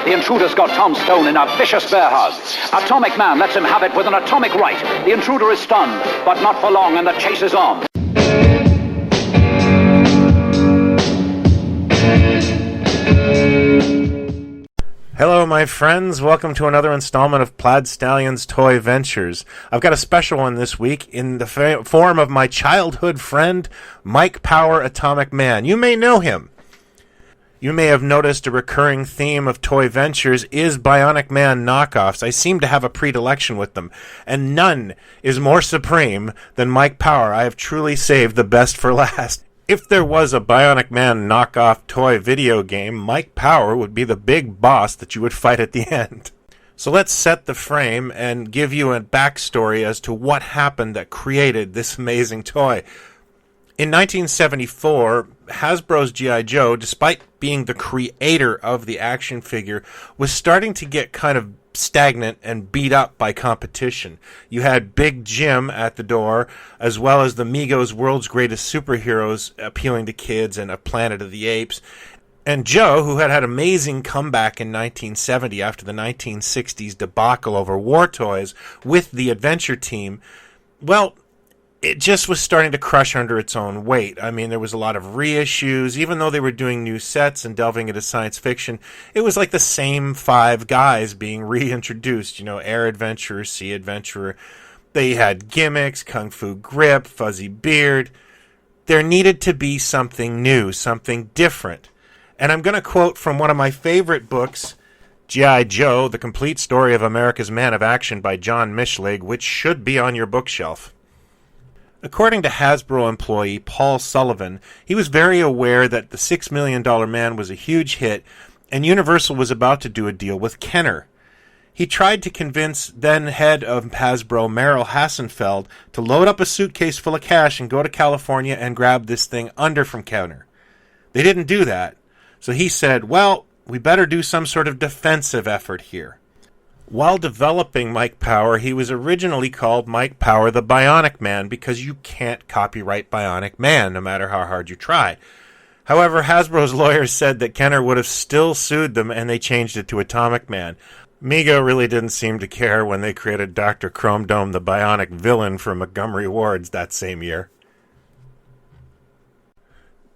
The intruder's got Tom Stone in a vicious bear hug. Atomic Man lets him have it with an atomic right. The intruder is stunned, but not for long, and the chase is on. Hello, my friends. Welcome to another installment of Plaidstallions Toy Ventures. I've got a special one this week in the form of my childhood friend, Mike Power, Atomic Man. You may know him. You may have noticed a recurring theme of Toy Ventures is Bionic Man knockoffs. I seem to have a predilection with them, and none is more supreme than Mike Power. I have truly saved the best for last. If there was a Bionic Man knockoff toy video game, Mike Power would be the big boss that you would fight at the end. So let's set the frame and give you a backstory as to what happened that created this amazing toy. In 1974, Hasbro's G.I. Joe, despite being the creator of the action figure, was starting to get kind of stagnant and beat up by competition. You had Big Jim at the door, as well as the Migos' World's Greatest Superheroes appealing to kids and A Planet of the Apes. And Joe, who had an amazing comeback in 1970 after the 1960s debacle over war toys with the Adventure Team, well, it just was starting to crush under its own weight. I mean, there was a lot of reissues. Even though they were doing new sets and delving into science fiction, it was like the same five guys being reintroduced. You know, Air Adventurer, Sea Adventurer. They had gimmicks, Kung Fu Grip, Fuzzy Beard. There needed to be something new, something different. And I'm going to quote from one of my favorite books, G.I. Joe, The Complete Story of America's Man of Action by John Mischlig, which should be on your bookshelf. According to Hasbro employee Paul Sullivan, he was very aware that the $6 Million Man was a huge hit, and Universal was about to do a deal with Kenner. He tried to convince then head of Hasbro, Merrill Hassenfeld, to load up a suitcase full of cash and go to California and grab this thing under from Kenner. They didn't do that, so he said, well, we better do some sort of defensive effort here. While developing Mike Power, he was originally called Mike Power the Bionic Man because you can't copyright Bionic Man no matter how hard you try. However, Hasbro's lawyers said that Kenner would have still sued them and they changed it to Atomic Man. Mego really didn't seem to care when they created Dr. Chrome Dome the Bionic Villain for Montgomery Ward's that same year.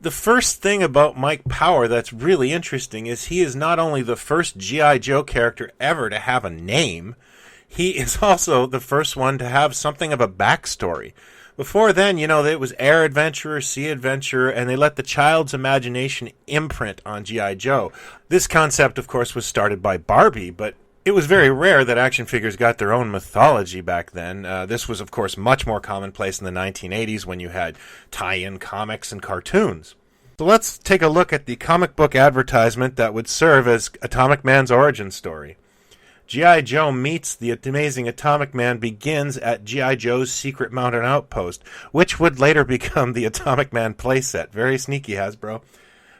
The first thing about Mike Power that's really interesting is he is not only the first G.I. Joe character ever to have a name, he is also the first one to have something of a backstory. Before then, you know, it was Air Adventurer, Sea Adventurer, and they let the child's imagination imprint on G.I. Joe. This concept, of course, was started by Barbie, but it was very rare that action figures got their own mythology back then. This was, of course, much more commonplace in the 1980s when you had tie-in comics and cartoons. So let's take a look at the comic book advertisement that would serve as Atomic Man's origin story. G.I. Joe meets the amazing Atomic Man begins at G.I. Joe's Secret Mountain Outpost, which would later become the Atomic Man playset. Very sneaky, Hasbro.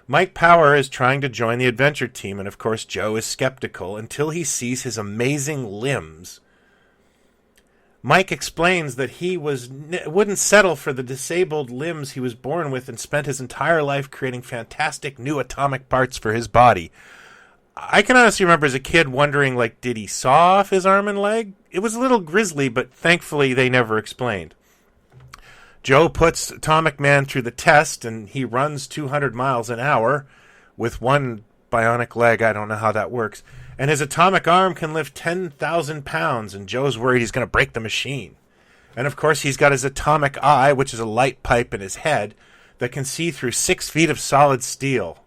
Mike Power is trying to join the Adventure Team, and of course Joe is skeptical until he sees his amazing limbs. Mike explains that he wouldn't settle for the disabled limbs he was born with and spent his entire life creating fantastic new atomic parts for his body. I can honestly remember as a kid wondering, like, did he saw off his arm and leg? It was a little grisly, but thankfully they never explained. Joe puts Atomic Man through the test, and he runs 200 miles an hour with one bionic leg. I don't know how that works. And his atomic arm can lift 10,000 pounds, and Joe's worried he's going to break the machine. And of course, he's got his atomic eye, which is a light pipe in his head, that can see through 6 feet of solid steel.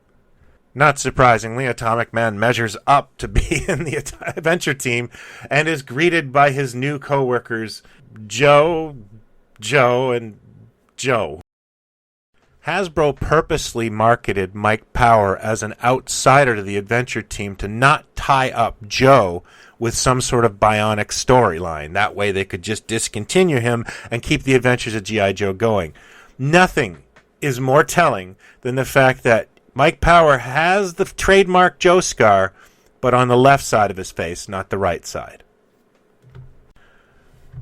Not surprisingly, Atomic Man measures up to be in the Adventure Team, and is greeted by his new co-workers, Joe, and Joe. Hasbro purposely marketed Mike Power as an outsider to the Adventure Team to not tie up Joe with some sort of bionic storyline. That way they could just discontinue him and keep the adventures of G.I. Joe going. Nothing is more telling than the fact that Mike Power has the trademark Joe scar, but on the left side of his face, not the right side.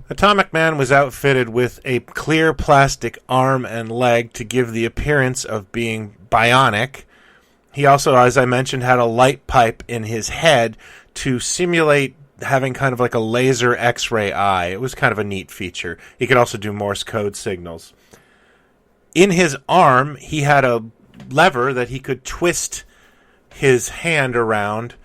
Atomic Man was outfitted with a clear plastic arm and leg to give the appearance of being bionic. He also, as I mentioned, had a light pipe in his head to simulate having kind of like a laser X-ray eye. It was kind of a neat feature. He could also do Morse code signals. In his arm, he had a lever that he could twist his hand around,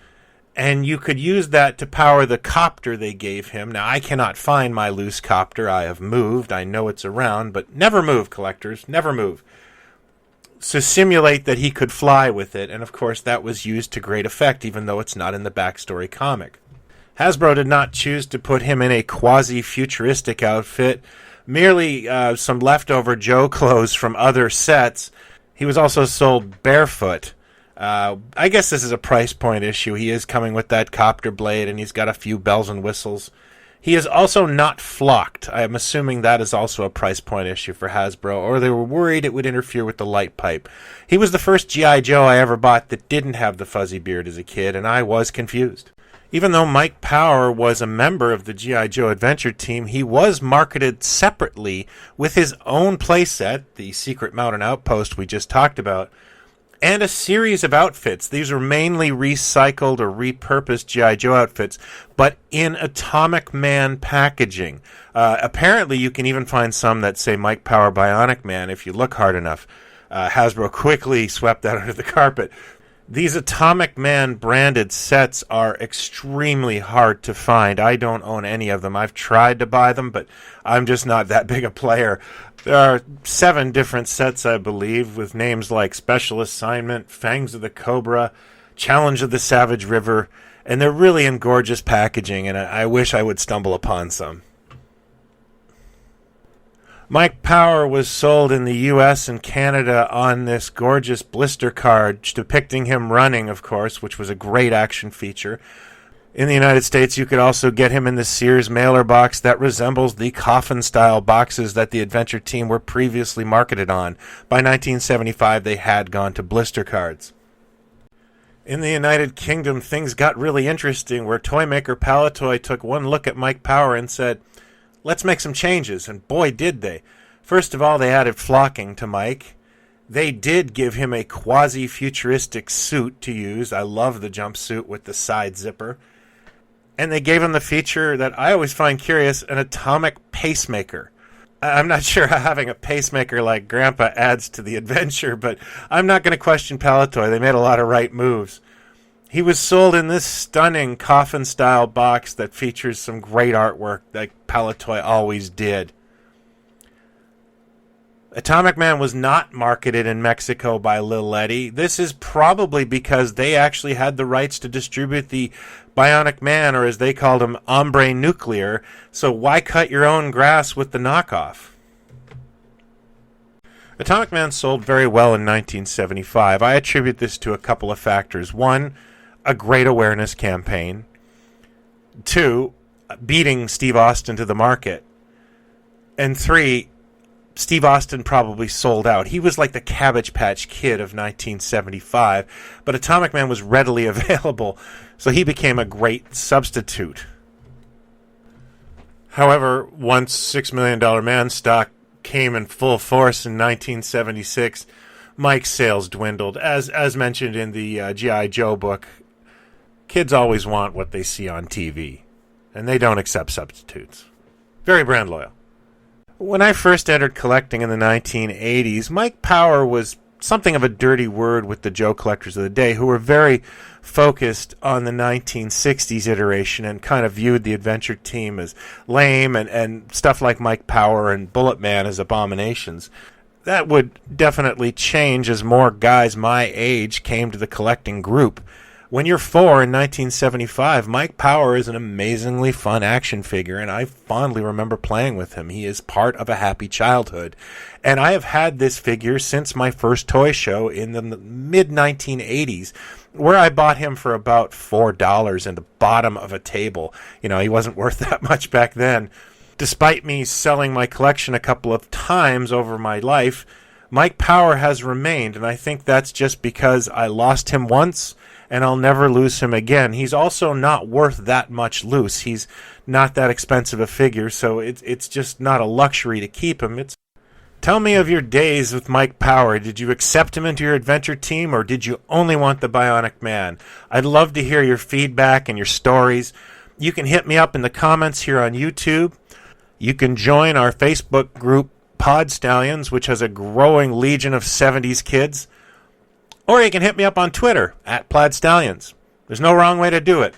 and you could use that to power the copter they gave him. Now, I cannot find my loose copter. I have moved. I know it's around, but never move, collectors. Never move. To simulate that he could fly with it, and of course that was used to great effect, even though it's not in the backstory comic. Hasbro did not choose to put him in a quasi-futuristic outfit, merely some leftover Joe clothes from other sets. He was also sold barefoot. I guess this is a price point issue. He is coming with that copter blade, and he's got a few bells and whistles. He is also not flocked. I am assuming that is also a price point issue for Hasbro, or they were worried it would interfere with the light pipe. He was the first G.I. Joe I ever bought that didn't have the fuzzy beard as a kid, and I was confused. Even though Mike Power was a member of the G.I. Joe Adventure Team, he was marketed separately with his own playset, the Secret Mountain Outpost we just talked about, and a series of outfits. These were mainly recycled or repurposed G.I. Joe outfits, but in Atomic Man packaging. Apparently, you can even find some that say Mike Power Bionic Man if you look hard enough. Hasbro quickly swept that under the carpet. These Atomic Man branded sets are extremely hard to find. I don't own any of them. I've tried to buy them, but I'm just not that big a player. There are 7 different sets, I believe, with names like Special Assignment, Fangs of the Cobra, Challenge of the Savage River, and they're really in gorgeous packaging, and I wish I would stumble upon some. Mike Power was sold in the U.S. and Canada on this gorgeous blister card depicting him running, of course, which was a great action feature. In the United States, you could also get him in the Sears mailer box that resembles the coffin-style boxes that the Adventure Team were previously marketed on. By 1975, they had gone to blister cards. In the United Kingdom, things got really interesting, where toymaker Palitoy took one look at Mike Power and said, "Let's make some changes," and boy did they. First of all, they added flocking to Mike. They did give him a quasi-futuristic suit to use. I love the jumpsuit with the side zipper. And they gave him the feature that I always find curious, an atomic pacemaker. I'm not sure how having a pacemaker like Grandpa adds to the adventure, but I'm not going to question Palitoy. They made a lot of right moves. He was sold in this stunning coffin-style box that features some great artwork like Palitoy always did. Atomic Man was not marketed in Mexico by Lil Eddie. This is probably because they actually had the rights to distribute the Bionic Man, or as they called him, Hombre Nuclear, so why cut your own grass with the knockoff? Atomic Man sold very well in 1975. I attribute this to a couple of factors. 1, a great awareness campaign. 2, beating Steve Austin to the market. And 3, Steve Austin probably sold out. He was like the Cabbage Patch Kid of 1975, but Atomic Man was readily available, so he became a great substitute. However, once $6 Million Man stock came in full force in 1976, Mike's sales dwindled. As mentioned in the G.I. Joe book, kids always want what they see on TV, and they don't accept substitutes. Very brand loyal. When I first entered collecting in the 1980s, Mike Power was something of a dirty word with the Joe collectors of the day, who were very focused on the 1960s iteration and kind of viewed the Adventure Team as lame and stuff like Mike Power and Bullet Man as abominations. That would definitely change as more guys my age came to the collecting group. When you're 4 in 1975, Mike Power is an amazingly fun action figure, and I fondly remember playing with him. He is part of a happy childhood. And I have had this figure since my first toy show in the mid-1980s, where I bought him for about $4 in the bottom of a table. You know, he wasn't worth that much back then. Despite me selling my collection a couple of times over my life, Mike Power has remained, and I think that's just because I lost him once, and I'll never lose him again. He's also not worth that much loose. He's not that expensive a figure, so it's just not a luxury to keep him. Tell me of your days with Mike Power. Did you accept him into your adventure team, or did you only want the Bionic Man? I'd love to hear your feedback and your stories. You can hit me up in the comments here on YouTube. You can join our Facebook group, Pod Stallions, which has a growing legion of 70s kids. Or you can hit me up on Twitter, @plaidstallions. There's no wrong way to do it.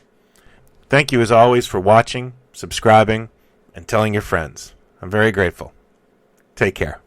Thank you, as always, for watching, subscribing, and telling your friends. I'm very grateful. Take care.